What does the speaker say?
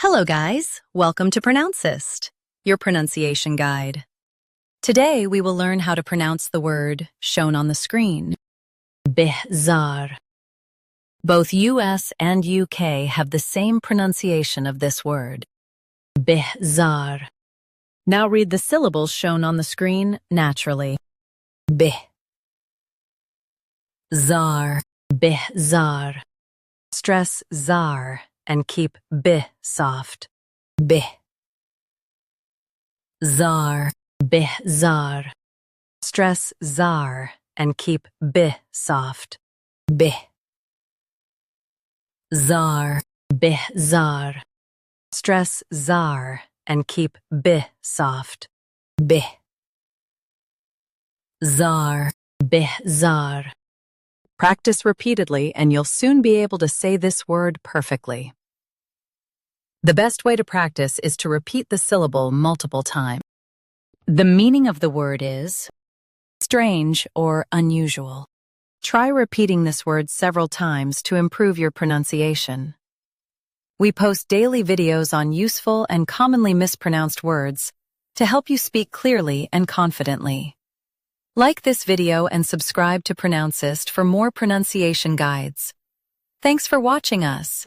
Hello guys, welcome to Pronouncist, your pronunciation guide. Today we will learn how to pronounce the word shown on the screen, bihzar. Both US and UK have the same pronunciation of this word, bihzar. Now read the syllables shown on the screen naturally. Bih, zar, bihzar. Stress zar and keep bih soft. Bih. Zar, bihzar. Stress zar and keep bih soft. Bih. Zar, bihzar. Stress zar and keep bih soft. Bih. Zar, bihzar. Practice repeatedly and you'll soon be able to say this word perfectly. The best way to practice is to repeat the syllable multiple times. The meaning of the word is strange or unusual. Try repeating this word several times to improve your pronunciation. We post daily videos on useful and commonly mispronounced words to help you speak clearly and confidently. Like this video and subscribe to Pronouncist for more pronunciation guides. Thanks for watching us.